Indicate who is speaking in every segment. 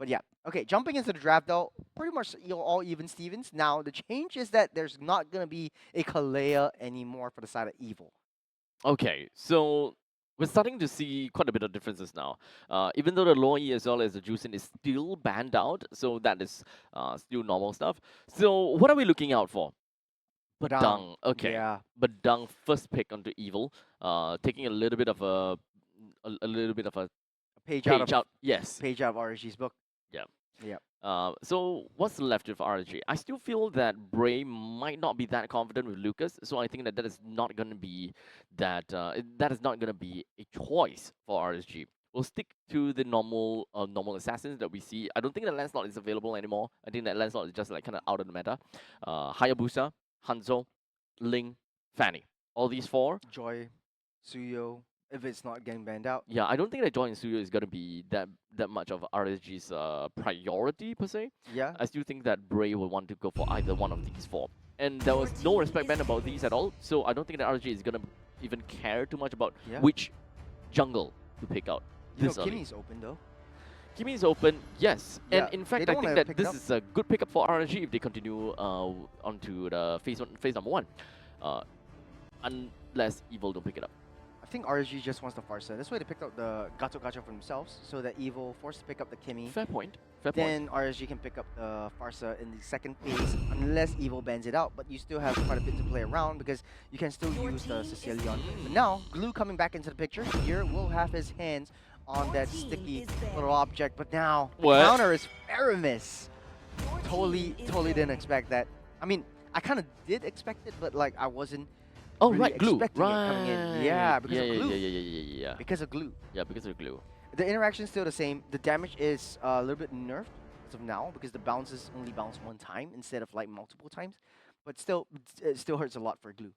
Speaker 1: But yeah, okay. Jumping into the draft though, pretty much all even Stevens. Now the change is that there's not gonna be a Kalea anymore for the side of Evil.
Speaker 2: Okay, so we're starting to see quite a bit of differences now. Even though the Low E as well as the Juicing is still banned out, so that is still normal stuff. So what are we looking out for?
Speaker 1: Badang,
Speaker 2: Badang, okay.
Speaker 1: yeah,
Speaker 2: Badang first pick onto Evil, taking a little bit of a little bit of a
Speaker 1: a page out of
Speaker 2: page out. Yes,
Speaker 1: RSG's book.
Speaker 2: yeah.
Speaker 1: Yeah,
Speaker 2: So what's left with RG? I still feel that Bray might not be that confident with Lucas, so I think that that is not going to be that is not going to be a choice for RSG. We'll stick to the normal assassins that we see. I don't think that Lancelot is available anymore. I think that Lancelot is just like kind of out of the meta. Hayabusa, Hanzo, Ling, Fanny. All these four.
Speaker 1: Joy, Suyo. If it's not getting banned out,
Speaker 2: Yeah, I don't think that Joy and Suyo is gonna be that much of RSG's priority per se.
Speaker 1: yeah.
Speaker 2: I still think that Bray will want to go for either one of these four. And there was no respect band about these at all, so I don't think that RSG is gonna even care too much about
Speaker 1: Yeah.
Speaker 2: which jungle to pick out
Speaker 1: You know,
Speaker 2: this early.
Speaker 1: Kimmy's open though.
Speaker 2: Kimi is open, yes.
Speaker 1: Yeah,
Speaker 2: And in
Speaker 1: they
Speaker 2: fact,
Speaker 1: don't
Speaker 2: I think
Speaker 1: wanna
Speaker 2: that
Speaker 1: pick it
Speaker 2: this
Speaker 1: up.
Speaker 2: is a good pickup for RSG if they continue onto the phase number 1. Uh, unless Evil don't pick it up.
Speaker 1: I think RSG just wants the Farsa. That's why they picked up the Gato Gacha for themselves, so that Evil forced to pick up the Kimmy.
Speaker 2: Fair point. Fair point.
Speaker 1: Then RSG can pick up the Farsa in the second phase, unless Evil bans it out. But you still have quite a bit to play around because you can still use the Sicilian. But now, Glue coming back into the picture here will have his hands on that sticky little object. But now, the
Speaker 2: What?
Speaker 1: counter is Aramis. Totally didn't expect that. I mean, I kind of did expect it, but like I wasn't
Speaker 2: Oh,
Speaker 1: really
Speaker 2: right, glue.
Speaker 1: expecting it coming in. Yeah, because
Speaker 2: yeah,
Speaker 1: of
Speaker 2: yeah,
Speaker 1: glue.
Speaker 2: yeah.
Speaker 1: Because of glue.
Speaker 2: Yeah, because of glue.
Speaker 1: The interaction's still the same. The damage is a little bit nerfed as of now because the bounces only bounce one time instead of like multiple times. But still, it still hurts a lot for glue.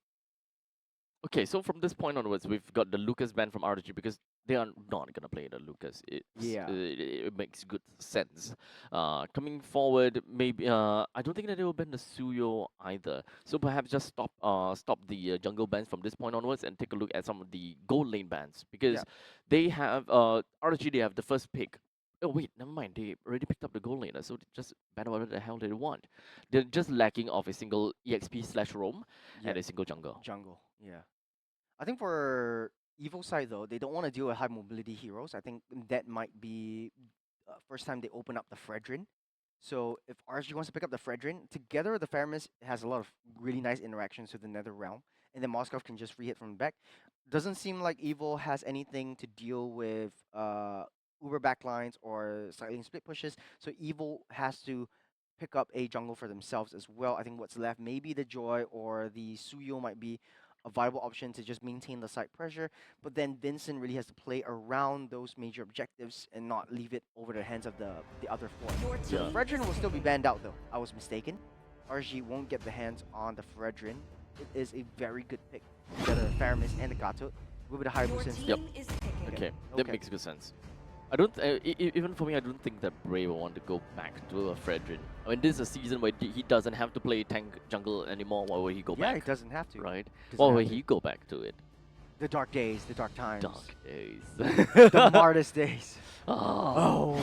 Speaker 2: Okay, so from this point onwards, we've got the Lucas ban from RG because they are not gonna play the Lucas.
Speaker 1: Yeah.
Speaker 2: It makes good sense. Coming forward, maybe I don't think that they will ban the Suyo either. So perhaps just stop the jungle bans from this point onwards and take a look at some of the gold lane bans because
Speaker 1: Yeah.
Speaker 2: they have RG. They have the first pick. Oh wait, never mind. They already picked up the gold laner, so they just ban whatever the hell they want. They're just lacking of a single EXP/roam and
Speaker 1: Yeah.
Speaker 2: a single jungle.
Speaker 1: Jungle. Yeah. I think for Evil side though, they don't want to deal with high mobility heroes. I think that might be first time they open up the Fredrin. So if RSG wants to pick up the Fredrin, together the Faramis has a lot of really nice interactions with the Nether Realm, and then Moskov can just free hit from the back. Doesn't seem like Evil has anything to deal with Uber backlines or slightly split pushes, so Evil has to pick up a jungle for themselves as well. I think what's left, maybe the Joy or the Suyo might be a viable option to just maintain the side pressure, but then Vincent really has to play around those major objectives and not leave it over the hands of the other four.
Speaker 2: Yeah.
Speaker 1: Fredrin will still be banned out though. I was mistaken. RG won't get the hands on the Fredrin. It is a very good pick. Together, Faramis and the Gato with the Hayabusa.
Speaker 2: Yep. Okay, that
Speaker 1: Okay.
Speaker 2: makes good sense. I don't. Even for me, I don't think that Bray will want to go back to a Fredrin. I mean, this is a season where he doesn't have to play tank jungle anymore. Why would he go
Speaker 1: Yeah,
Speaker 2: back?
Speaker 1: he doesn't have to.
Speaker 2: Right?
Speaker 1: Doesn't
Speaker 2: Why
Speaker 1: have
Speaker 2: would
Speaker 1: to.
Speaker 2: he go back to it?
Speaker 1: The dark days, the dark times.
Speaker 2: Dark days.
Speaker 1: The hardest days.
Speaker 2: Oh.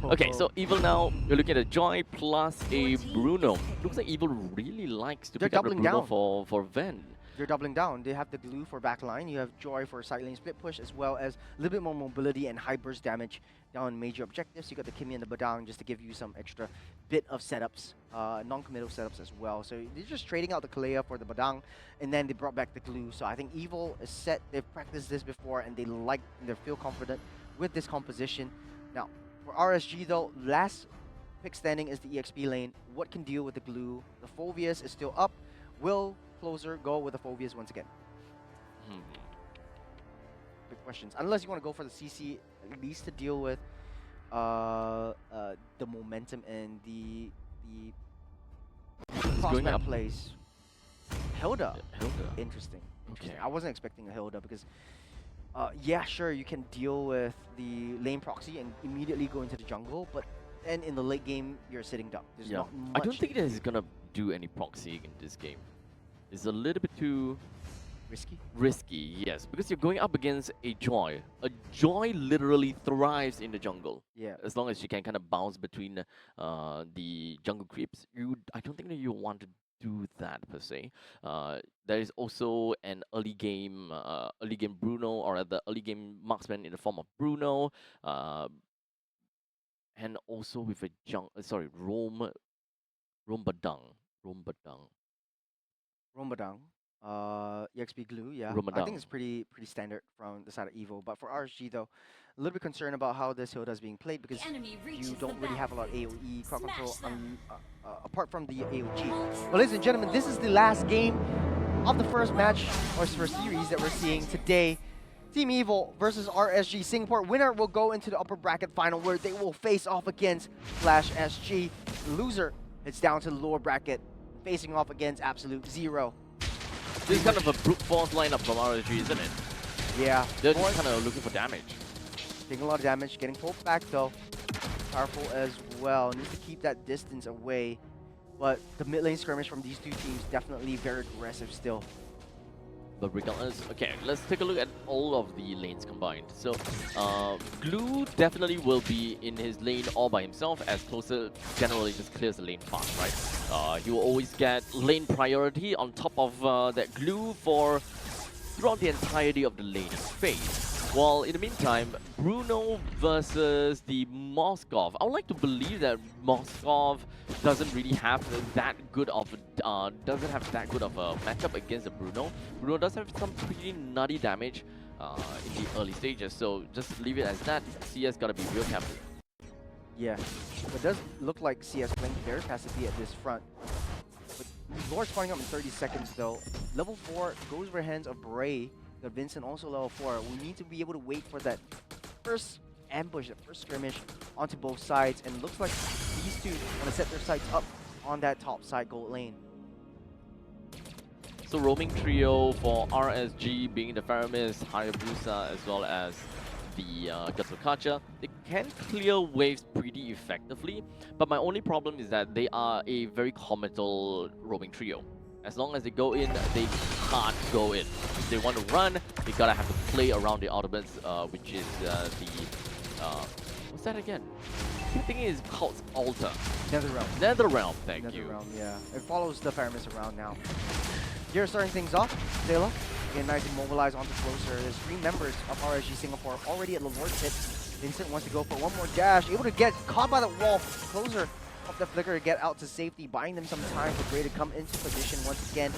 Speaker 1: Oh.
Speaker 2: Okay, so Evil now, you're looking at a Joy plus a Bruno. Looks like Evil really likes to
Speaker 1: They're
Speaker 2: pick up the
Speaker 1: doubling
Speaker 2: Bruno
Speaker 1: down.
Speaker 2: for Ven.
Speaker 1: They're doubling down. They have the glue for backline. You have Joy for side lane split push, as well as a little bit more mobility and high burst damage down major objectives. You got the Kimmy and the Badang just to give you some extra bit of setups, non-committal setups as well. So they're just trading out the Kalea for the Badang, and then they brought back the glue. So I think Evil is set. They've practiced this before, and they feel confident with this composition. Now, for RSG though, last pick standing is the EXP lane. What can deal with the glue? The Phoveus is still up. Will Closer go with the Phoveus once again?
Speaker 2: Hmm.
Speaker 1: Big questions. Unless you want to go for the CC, at least to deal with the momentum and the
Speaker 2: It's going
Speaker 1: crossback
Speaker 2: up.
Speaker 1: plays. Hilda.
Speaker 2: Hilda.
Speaker 1: Interesting. Interesting.
Speaker 2: Okay.
Speaker 1: I wasn't expecting a Hilda because, yeah, sure, you can deal with the lane proxy and immediately go into the jungle, but then in the late game, you're sitting duck. There's
Speaker 2: Yeah.
Speaker 1: not
Speaker 2: I
Speaker 1: much
Speaker 2: don't think
Speaker 1: to
Speaker 2: that he's
Speaker 1: do.
Speaker 2: gonna do any proxy in this game. It's a little bit too
Speaker 1: Risky.
Speaker 2: Risky, yes, because you're going up against a Joy. A Joy literally thrives in the jungle.
Speaker 1: Yeah.
Speaker 2: As long as she can kind of bounce between the jungle creeps, I don't think that you want to do that per se. There is also an early game Bruno, or the early game marksman in the form of Bruno, uh, and also with a Rom Badang, Rom Badang,
Speaker 1: Rombadang. EXP glue, yeah. I think
Speaker 2: Romadang.
Speaker 1: it's pretty standard from the side of Evo. But for RSG though, a little bit concerned about how this Hilda is being played because
Speaker 3: The enemy
Speaker 1: you
Speaker 3: reaches
Speaker 1: don't
Speaker 3: the
Speaker 1: really have a lot of
Speaker 3: battlefield.
Speaker 1: AoE crowd control
Speaker 3: Smash them.
Speaker 1: apart from the AOG. Well, ladies and gentlemen, this is the last game of the first match or first series that we're seeing today. Team Evil versus RSG Singapore. Winner will go into the upper bracket final where they will face off against Flash SG. Loser heads down to the lower bracket, facing off against Absolute Zero.
Speaker 2: This is kind of a brute force lineup from RSG, isn't it?
Speaker 1: Yeah,
Speaker 2: They're
Speaker 1: Lord
Speaker 2: just kind of looking for damage.
Speaker 1: taking a lot of damage, getting pulled back though. Powerful as well. Needs to keep that distance away. But the mid lane skirmish from these two teams definitely very aggressive still.
Speaker 2: But regardless, okay, let's take a look at all of the lanes combined. So, Glue definitely will be in his lane all by himself, as Closer generally just clears the lane fast, right? He will always get lane priority on top of that Glue for throughout the entirety of the lane phase. While in the meantime, Bruno versus the Moskov. I would like to believe that Moskov doesn't really have that good of a matchup against the Bruno. Bruno does have some pretty nutty damage in the early stages, so just leave it as that. CS gotta be real careful.
Speaker 1: Yeah, but it does look like CS playing their passivity at this front. But Lord spawning up in 30 seconds though. Level 4 goes over hands of Bray. Got Vincent also level 4. We need to be able to wait for that first ambush, that first skirmish onto both sides. And it looks like these two want to set their sights up on that top side gold lane.
Speaker 2: So roaming trio for RSG being the Faramis, Hayabusa, as well as the Gatsukachia. They can clear waves pretty effectively, but my only problem is that they are a very committal roaming trio. As long as they go in, they can't go in. If they want to run, they gotta have to play around the ultimates, which is what's that again? I think it is Cult's Altar.
Speaker 1: Netherrealm.
Speaker 2: Netherrealm, thank you.
Speaker 1: Netherrealm, yeah. It follows the Faramis around now. Here starting things off, Zayla. Again, nice and mobilized onto Closer. There's 3 members of RSG Singapore already at the Lord's hit. Vincent wants to go for one more dash. Able to get caught by the wall. Closer off the flicker to get out to safety, buying them some time for Gray to come into position once again.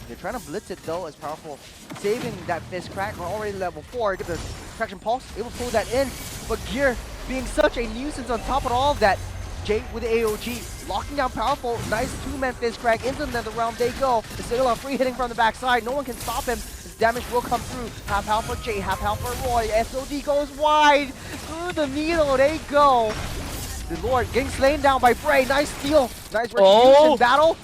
Speaker 1: They're trying to blitz it though as Powerful, saving that fist crack. We're already level 4. Get the traction pulse, able to pull that in. But Gear being such a nuisance on top of all of that. Jay with the AOG, locking down Powerful, nice 2-man fist crack into the realm. They go. Zayla free hitting from the backside. No one can stop him. His damage will come through. Half health for Jay, half health for Roy. SOD goes wide through the needle. They go. The Lord getting slain down by Bray. Nice steal. Nice retribution battle.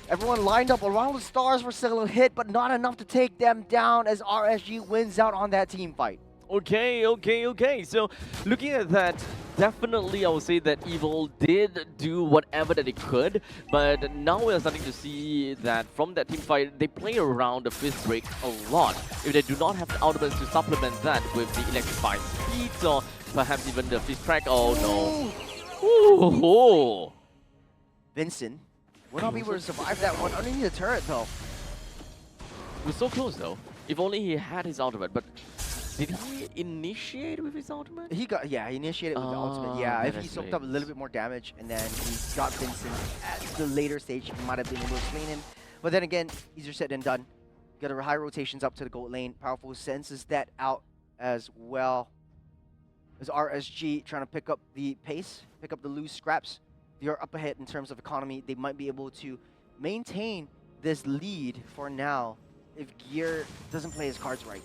Speaker 1: Everyone lined up around the stars for Zayla hit, but not enough to take them down as RSG wins out on that team fight.
Speaker 2: Okay. So looking at that, definitely I would say that Evil did do whatever that they could, but now we're starting to see that from that team fight, they play around the fist break a lot. If they do not have the ultimates to supplement that with the electrified speeds or perhaps even the fist crack, oh no. Ooh.
Speaker 1: Vincent will not be able to survive that one underneath the turret though.
Speaker 2: It was so close though. If only he had his ultimate, but did he initiate with his ultimate?
Speaker 1: He initiated with the ultimate. Yeah,
Speaker 2: that
Speaker 1: if he
Speaker 2: is
Speaker 1: soaked up a little bit more damage and then he got Vincent at the later stage, he might have been able to slay him. But then again, easier said than done. Got a high rotations up to the gold lane. Powerful senses that out as well. As RSG trying to pick up the pace, pick up the loose scraps. They are up ahead in terms of economy. They might be able to maintain this lead for now if Gear doesn't play his cards right.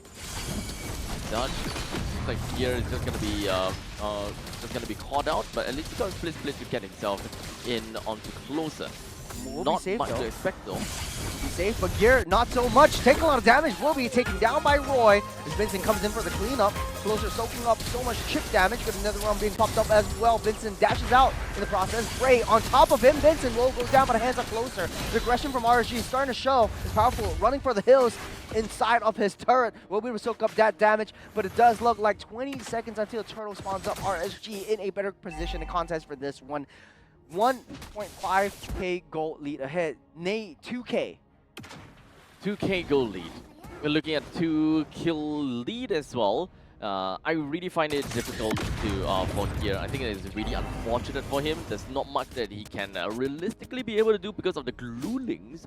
Speaker 2: Done. Looks like Gear is just gonna be caught out, but at least he got split to get himself in onto Closer.
Speaker 1: Will be
Speaker 2: Not
Speaker 1: safe
Speaker 2: much
Speaker 1: though.
Speaker 2: to expect though.
Speaker 1: Be safe, but Gear, not so much. Taking a lot of damage. Will be taken down by Roy as Vincent comes in for the cleanup. Closer soaking up so much chip damage. Got another round being popped up as well. Vincent dashes out in the process. Bray on top of him. Vincent will go down, but the hands are closer. The aggression from RSG is starting to show. It's powerful. Running for the hills inside of his turret. Will be able to soak up that damage, but it does look like 20 seconds until Turtle spawns up. RSG in a better position to contest for this one. 1.5k gold lead ahead. Nate, 2k.
Speaker 2: 2k goal lead. We're looking at 2 kill lead as well. I really find it difficult to for Gear. I think it is really unfortunate for him. There's not much that he can realistically be able to do because of the Glulings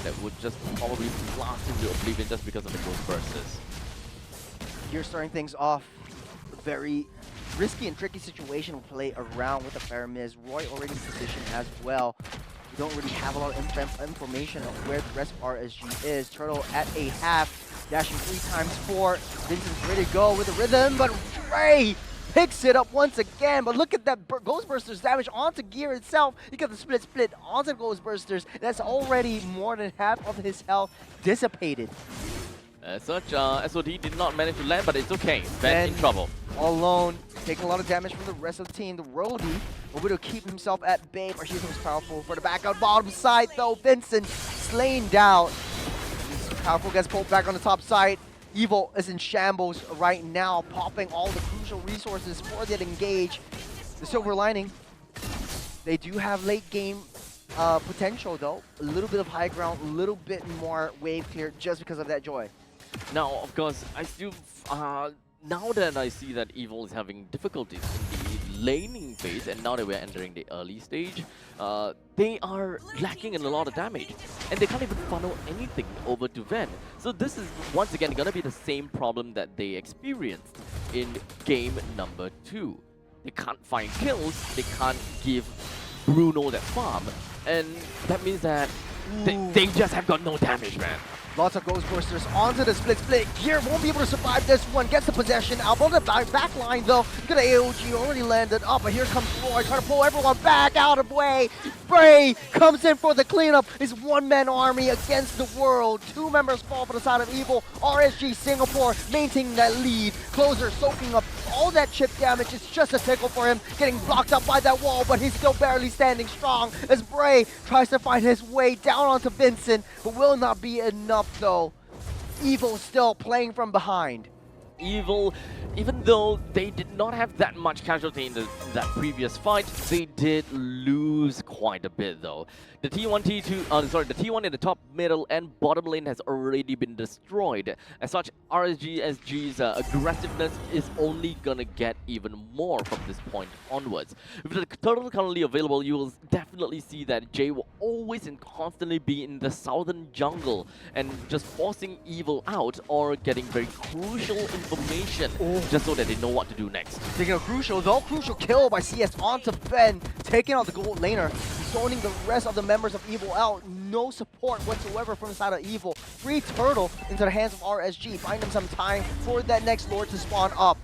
Speaker 2: that would just probably blast him to oblivion just because of the Ghost Bursters.
Speaker 1: You're starting things off very risky and tricky situation to play around with the Faramiz. Roy already in position as well. We don't really have a lot of information on where the rest of RSG is. Turtle at a half, dashing 3x4. Vincent's ready to go with the rhythm, but Ray picks it up once again. But look at that Ghostbusters damage onto Gear itself. You got the split onto Ghostbusters. That's already more than half of his health dissipated.
Speaker 2: As such, SOD did not manage to land, but it's okay. Ben in trouble.
Speaker 1: All alone, taking a lot of damage from the rest of the team. The Roadie will to keep himself at bay, but he's most powerful for the back out bottom side though. Vincent slain down. He's powerful, gets pulled back on the top side. Evil is in shambles right now, popping all the crucial resources for that engage. The silver lining, they do have late game potential though. A little bit of high ground, a little bit more wave clear just because of that joy.
Speaker 2: Now, of course, I still now that I see that Evil is having difficulties in the laning phase, and now that we're entering the early stage, they are lacking in a lot of damage, and they can't even funnel anything over to Ven. So this is once again gonna be the same problem that they experienced in game number 2. They can't find kills, they can't give Bruno that farm, and that means that they just have got no damage, man.
Speaker 1: Lots of Ghostbusters onto the split. Gear won't be able to survive this one. Gets the possession. Out on the back line though. Got an AOG already landed up, but here comes Roy trying to pull everyone back out of the way. Bray comes in for the cleanup. His one-man army against the world. 2 members fall for the side of Evil. RSG Singapore maintaining that lead. Closer soaking up all that chip damage. It's just a tickle for him. Getting blocked up by that wall, but he's still barely standing strong as Bray tries to find his way down onto Vincent, but will not be enough though. Evil still playing from behind.
Speaker 2: Evil, even though they did not have that much casualty in that previous fight, they did lose quite a bit though. The T1, T2, the T1 in the top, middle, and bottom lane has already been destroyed. As such, RSG's aggressiveness is only gonna get even more from this point onwards. With the turtle currently available, you will definitely see that Jay will always and constantly be in the southern jungle and just forcing Evil out or getting very crucial information just so that they know what to do next.
Speaker 1: Taking a crucial kill by CS onto Ben, taking out the gold laner, zoning the rest of the members of Evil out. No support whatsoever from the side of Evil. Free Turtle into the hands of RSG. Find them some time for that next Lord to spawn up.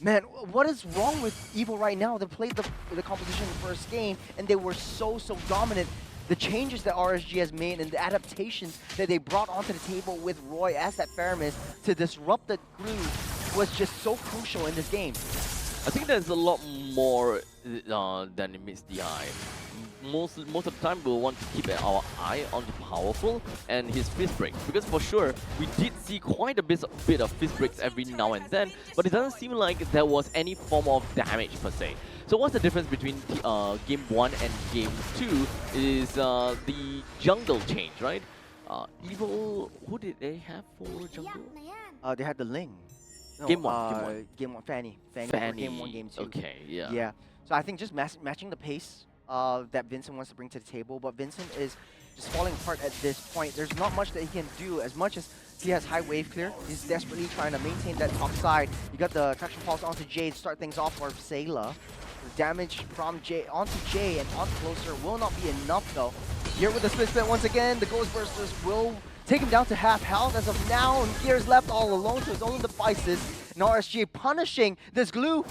Speaker 1: Man, what is wrong with Evil right now? They played the composition in the first game, and they were so dominant. The changes that RSG has made and the adaptations that they brought onto the table with Roy as that Faramiz to disrupt the groove was just so crucial in this game.
Speaker 2: I think there's a lot more than it meets the eye. Most of the time we'll want to keep our eye on the powerful and his fist breaks, because for sure we did see quite a bit of fist breaks every now and then, but it doesn't seem like there was any form of damage per se. So what's the difference between game 1 and game 2 is the jungle change, right? Evil, who did they have for jungle?
Speaker 1: They had the Ling. No,
Speaker 2: Game one.
Speaker 1: Game 1, Fanny.
Speaker 2: Fanny.
Speaker 1: For game 1, game 2.
Speaker 2: Okay, yeah.
Speaker 1: Yeah. So I think just matching the pace that Vincent wants to bring to the table, but Vincent is just falling apart at this point. There's not much that he can do. As much as he has high wave clear, he's desperately trying to maintain that top side. You got the traction pulse onto Jay to start things off for Sayla. The damage from Jay onto Jay and onto Closer will not be enough though. Here with the split once again, the Ghostbusters will take him down to half health as of now, and Gear's left all alone to his own devices. And RSG punishing this glue.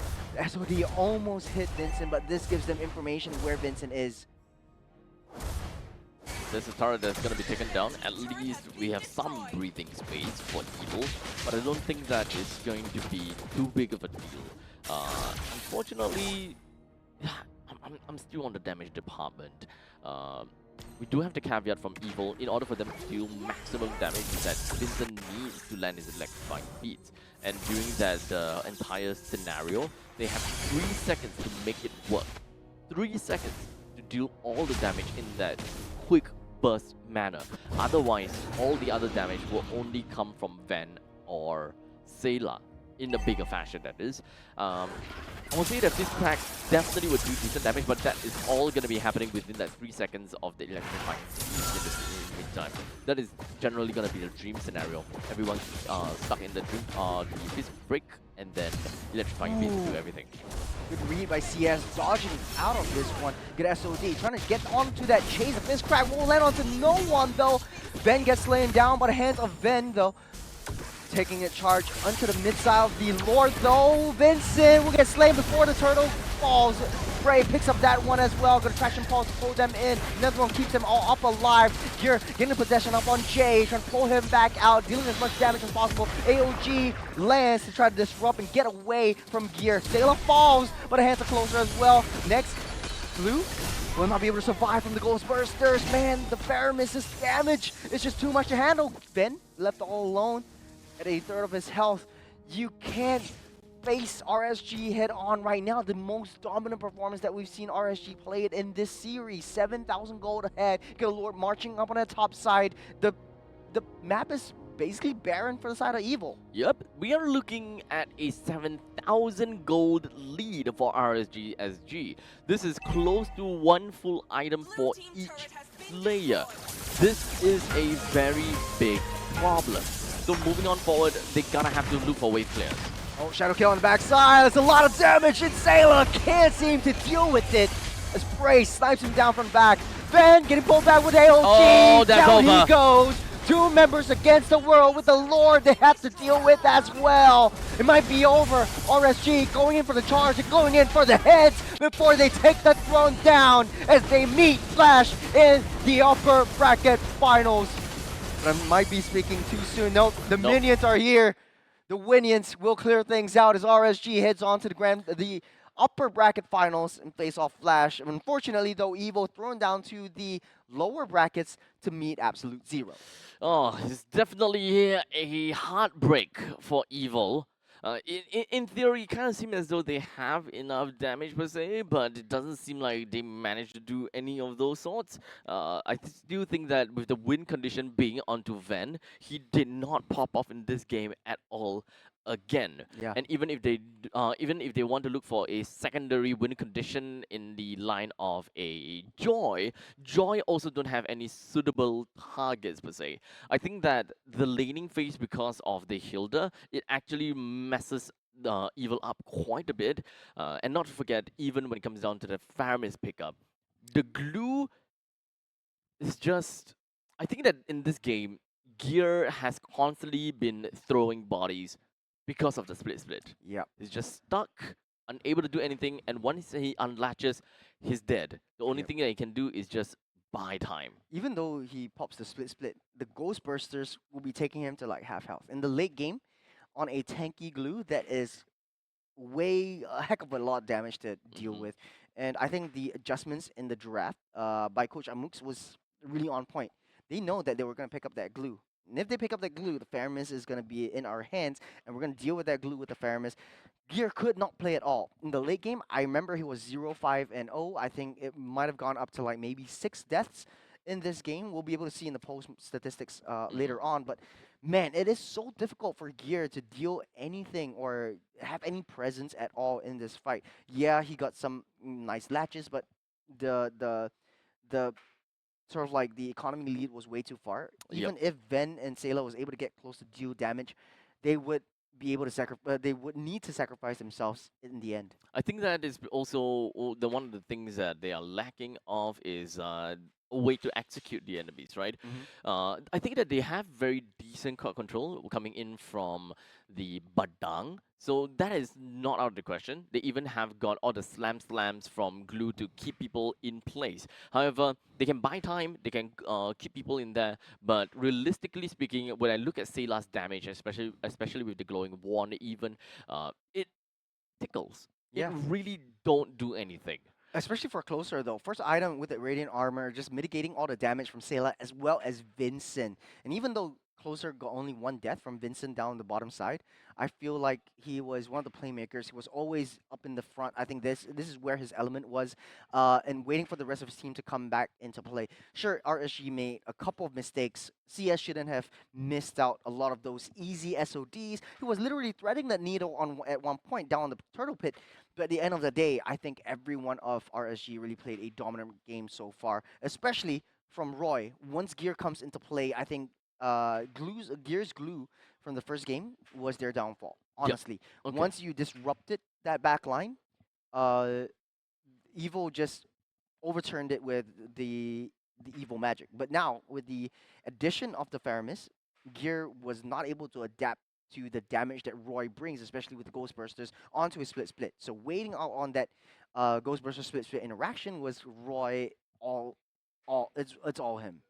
Speaker 1: SOD almost hit Vincent, but this gives them information where Vincent is.
Speaker 2: there's a turret that's going to be taken down. At least we have some breathing space for Evil, but I don't think that is going to be too big of a deal. Unfortunately, yeah, I'm still on the damage department. We do have the caveat from Evil. In order for them to deal maximum damage, is that Vincent needs to land his electrifying beats. And during that entire scenario, they have 3 seconds to make it work. 3 seconds to deal all the damage in that quick burst manner. Otherwise, all the other damage will only come from Ven or Sayla in a bigger fashion, that is. I would say that this crack definitely would do decent damage, but that is all going to be happening within that 3 seconds of the electrifying speed in the meantime. That is generally going to be the dream scenario. Everyone's stuck in the dream, the fist break, and then electrifying beats do everything.
Speaker 1: Good read by CS, dodging out of this one. Good SOD, trying to get onto that chase. The fist crack won't land onto no one though. Ven gets slain down by the hands of Ven though. Taking a charge onto the mid-side of the Lord though. Vincent will get slain before the turtle falls. Bray picks up that one as well. Good traction pulse to pull them in. Another one keeps them all up alive. Gear getting the possession up on Jay, trying to pull him back out, dealing as much damage as possible. AOG lands to try to disrupt and get away from Gear. Sayla falls, but the hands are closer as well. Next, Blue will not be able to survive from the Ghostbusters. Man, the Faramis' damage is just too much to handle. Ven left all alone at a third of his health. You can't face RSG head on right now. The most dominant performance that we've seen RSG play it in this series. 7,000 gold ahead. Get a Lord marching up on the top side. The map is basically barren for the side of Evil.
Speaker 2: Yep, we are looking at a 7,000 gold lead for RSG SG. This is close to 1 full item for each player. This is a very big problem. So moving on forward, they gotta have to look for wave players.
Speaker 1: Oh, Shadow Kill on the backside. That's a lot of damage, and Sayla can't seem to deal with it as Bray snipes him down from back. Ven getting pulled back with AOG.
Speaker 2: Oh, that's
Speaker 1: down
Speaker 2: over.
Speaker 1: He goes. 2 members against the world with the Lord they have to deal with as well. It might be over. RSG going in for the charge and going in for the heads before they take the throne down as they meet Flash in the upper bracket finals. But I might be speaking too soon. Nope, the minions are here. The Winions will clear things out as RSG heads on to the upper bracket finals and face off Flash. Unfortunately, though, Evil thrown down to the lower brackets to meet Absolute Zero.
Speaker 2: Oh, it's definitely a heartbreak for Evil. In theory, it kind of seems as though they have enough damage per se, but it doesn't seem like they managed to do any of those sorts. I still think that with the win condition being onto Ven, he did not pop off in this game at all again.
Speaker 1: Yeah.
Speaker 2: And even if they want to look for a secondary win condition in the line of a Joy also don't have any suitable targets per se. I think that the laning phase, because of the Hilda, it actually messes Evil up quite a bit. And not to forget, even when it comes down to the Faramis pickup, the glue is just... I think that in this game, Gear has constantly been throwing bodies because of the split.
Speaker 1: Yeah.
Speaker 2: He's just stuck, unable to do anything, and once he unlatches, he's dead. The only
Speaker 1: Yep.
Speaker 2: thing that he can do is just buy time.
Speaker 1: Even though he pops the split, the Ghostbusters will be taking him to like half health. In the late game, on a tanky glue that is a heck of a lot of damage to deal
Speaker 2: Mhm.
Speaker 1: with. And I think the adjustments in the draft by Coach Amux was really on point. They know that they were going to pick up that glue. And if they pick up that glue, the Faramis is going to be in our hands, and we're going to deal with that glue with the Faramis. Gear could not play at all. In the late game, I remember he was 0-5 and 0. I think it might have gone up to like maybe 6 deaths in this game. We'll be able to see in the post statistics later on. But man, it is so difficult for Gear to deal anything or have any presence at all in this fight. Yeah, he got some nice latches, but the sort of like the economy lead was way too far.
Speaker 2: Yep.
Speaker 1: Even if Ven and Sayla was able to get close to deal damage, they would be able to sacrifice. They would need to sacrifice themselves in the end.
Speaker 2: I think that is also the one of the things that they are lacking of is a way to execute the enemies, right?
Speaker 1: Hmm.
Speaker 2: I think that they have very decent crowd control coming in from the Badang, so that is not out of the question. They even have got all the slams from glue to keep people in place. However, they can buy time, they can keep people in there, but realistically speaking, when I look at Sayla's damage, especially with the glowing wand, even it tickles. It
Speaker 1: Yeah.
Speaker 2: really don't do anything.
Speaker 1: Especially for closer though. First item with the radiant armor, just mitigating all the damage from Sayla as well as Vincent. And even though closer got only one death from Vincent down the bottom side, I feel like he was one of the playmakers. He was always up in the front. I think this is where his element was, and waiting for the rest of his team to come back into play. Sure, RSG made a couple of mistakes. CS shouldn't have missed out a lot of those easy SODs. He was literally threading that needle on at one point down the turtle pit, but at the end of the day, I think everyone of RSG really played a dominant game so far, especially from Roy. Once Gear comes into play, I think Gear's glue from the first game was their downfall.
Speaker 2: Yep.
Speaker 1: Honestly,
Speaker 2: Okay.
Speaker 1: once you disrupted that back line, uh, Evil just overturned it with the evil magic. But now with the addition of the Faramis, Gear was not able to adapt to the damage that Roy brings, especially with the Ghostbusters, onto his split split. So waiting out on that Ghostbuster split split interaction was Roy all it's all him.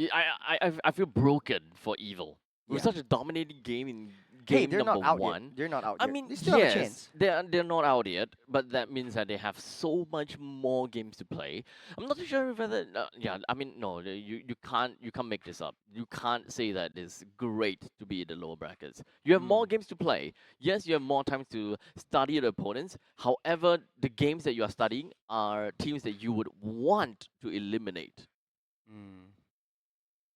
Speaker 2: I feel broken for Evil. It was
Speaker 1: Yeah.
Speaker 2: such a dominating game in
Speaker 1: Hey,
Speaker 2: game
Speaker 1: they're not
Speaker 2: number
Speaker 1: out yet.
Speaker 2: one.
Speaker 1: They're not out
Speaker 2: I
Speaker 1: yet.
Speaker 2: mean,
Speaker 1: They still have a
Speaker 2: yes,
Speaker 1: chance.
Speaker 2: they're not out yet, but that means that they have so much more games to play. I'm not too sure whether yeah, I mean no, you can't make this up. You can't say that it's great to be in the lower brackets. You have more
Speaker 1: Mm.
Speaker 2: games to play. Yes, you have more time to study the opponents. However, the games that you are studying are teams that you would want to eliminate.
Speaker 1: Mm.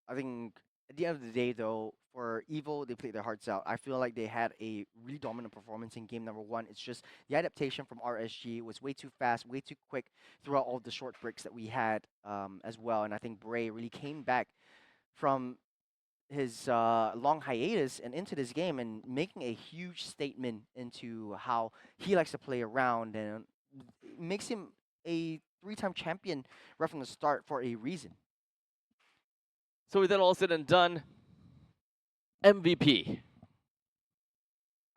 Speaker 1: I think at the end of the day, though, for Evo, they played their hearts out. I feel like they had a really dominant performance in game number one. It's just the adaptation from RSG was way too fast, way too quick throughout all the short breaks that we had as well. And I think Bray really came back from his long hiatus and into this game and making a huge statement into how he likes to play around, and it makes him a three-time champion right from the start for a reason.
Speaker 2: So with that all said and done, MVP.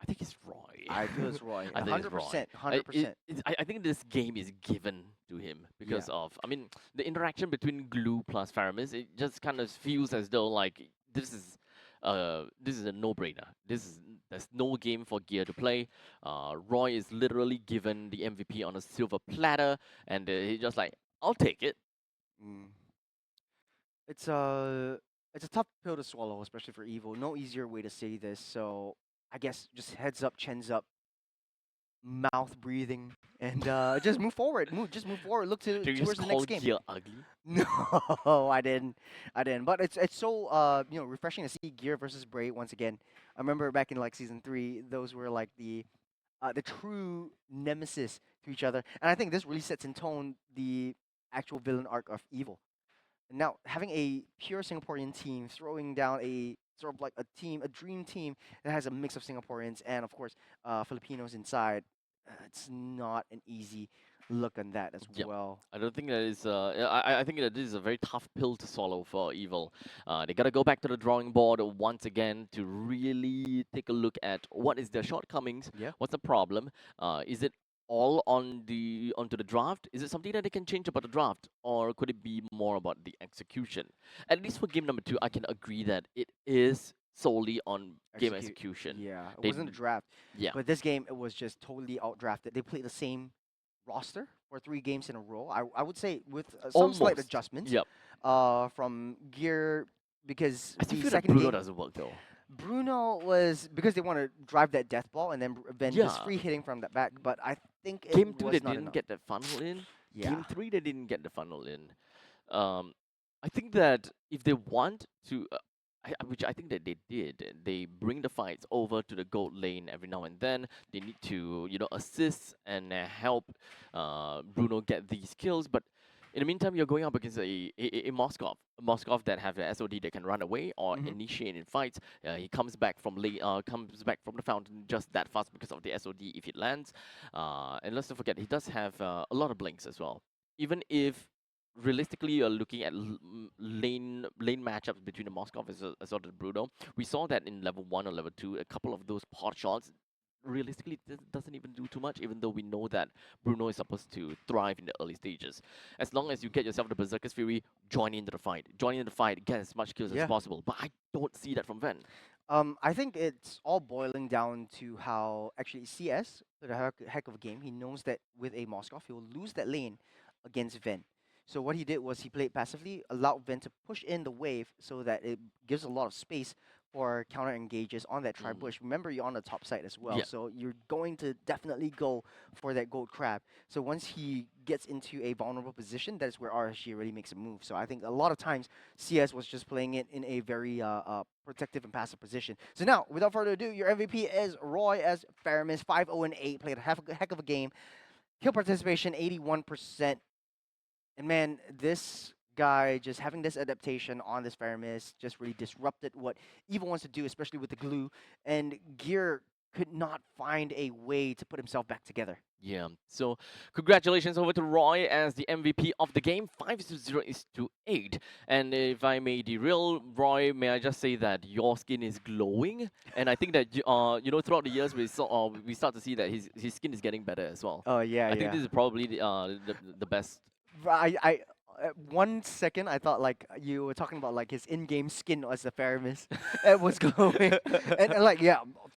Speaker 2: I think it's Roy.
Speaker 1: I feel it's Roy.
Speaker 2: I think it's Roy.
Speaker 1: 100%. 100%.
Speaker 2: I think this game is given to him
Speaker 1: Yeah.
Speaker 2: because of, I mean, the interaction between Glue plus Faramis. It just kind of feels as though like this is a no-brainer. There's no game for Gear to play. Roy is literally given the MVP on a silver platter, and he's just like, I'll take it.
Speaker 1: Mm. It's a it's a tough pill to swallow, especially for Evil. No easier way to say this. So I guess just heads up, chins up, mouth breathing, and just move forward. Move forward. Look
Speaker 2: Do you just
Speaker 1: towards the
Speaker 2: call
Speaker 1: next game.
Speaker 2: Gear ugly?
Speaker 1: No, I didn't. I didn't. But it's so refreshing to see Gear versus Bray once again. I remember back in like season three, those were like the true nemesis to each other, and I think this really sets in tone the actual villain arc of Evil. And now having a pure Singaporean team throwing down a sort of like a team, a dream team that has a mix of Singaporeans and of course Filipinos inside, it's not an easy look on that as
Speaker 2: Yep.
Speaker 1: well.
Speaker 2: I don't think that is. I think that this is a very tough pill to swallow for Evil. They gotta go back to the drawing board once again to really take a look at what is their shortcomings.
Speaker 1: Yeah.
Speaker 2: What's the problem? Is it all onto the draft? Is it something that they can change about the draft, or could it be more about the execution? At least for game number two, I can agree that it is solely on game
Speaker 1: Execute.
Speaker 2: execution.
Speaker 1: Yeah, it
Speaker 2: They,
Speaker 1: wasn't a draft,
Speaker 2: yeah,
Speaker 1: but this game it was just totally outdrafted. They played the same roster for 3 games in a row. I would say with some slight
Speaker 2: almost.
Speaker 1: adjustments
Speaker 2: Yep.
Speaker 1: from Gear because
Speaker 2: I still
Speaker 1: the
Speaker 2: feel that
Speaker 1: second
Speaker 2: Bruno
Speaker 1: game
Speaker 2: doesn't work though.
Speaker 1: Bruno was because they want to drive that death ball and then just
Speaker 2: Yeah.
Speaker 1: free hitting from the back. But I think it
Speaker 2: Game two, they
Speaker 1: was not
Speaker 2: didn't
Speaker 1: enough.
Speaker 2: get that funnel in.
Speaker 1: Yeah.
Speaker 2: Game three, they didn't get the funnel in. Um, I think that if they want to, which I think that they did, they bring the fights over to the gold lane every now and then. They need to, assist and help Bruno get these kills. But in the meantime, you're going up against a Moskov that have an SOD that can run away or
Speaker 1: Hmm.
Speaker 2: initiate in fights. He comes back from comes back from the fountain just that fast because of the SOD if it lands. And let's not forget, he does have a lot of blinks as well. even if realistically you're looking at lane matchups between the Moskov as well as Bruno, we saw that in level 1 or level 2, a couple of those pot shots realistically doesn't even do too much, even though we know that Bruno is supposed to thrive in the early stages. As long as you get yourself the Berserker's Fury, join into the fight. Join in the fight, get as much kills as
Speaker 1: Yeah.
Speaker 2: possible. But I don't see that from Ven.
Speaker 1: I think it's all boiling down to how actually CS played a heck of a game. He knows that with a Moskov, he will lose that lane against Ven. So what he did was he played passively, allowed Ven to push in the wave so that it gives a lot of space for counter engages on that tri
Speaker 2: Mm.
Speaker 1: push. Remember, you're on the top side as well,
Speaker 2: Yeah.
Speaker 1: so you're going to definitely go for that gold crab. So once he gets into a vulnerable position, that's where RSG really makes a move. So I think a lot of times CS was just playing it in a very protective and passive position. So now, without further ado, your MVP is Roy as Faramis, 5-0-8, played a heck of a game. Kill participation, 81%. And man, this guy just having this adaptation on this Faramis just really disrupted what Evil wants to do, especially with the glue. And Gear could not find a way to put himself back together.
Speaker 2: Yeah. So congratulations over to Roy as the MVP of the game. 5-0 is to 8. And if I may derail Roy, may I just say that your skin is glowing? And I think that throughout the years we start to see that his skin is getting better as well.
Speaker 1: Oh yeah,
Speaker 2: I think
Speaker 1: yeah.
Speaker 2: this is probably the best.
Speaker 1: I 1 second I thought like you were talking about like his in-game skin as the Faramis. It was glowing, and like yeah,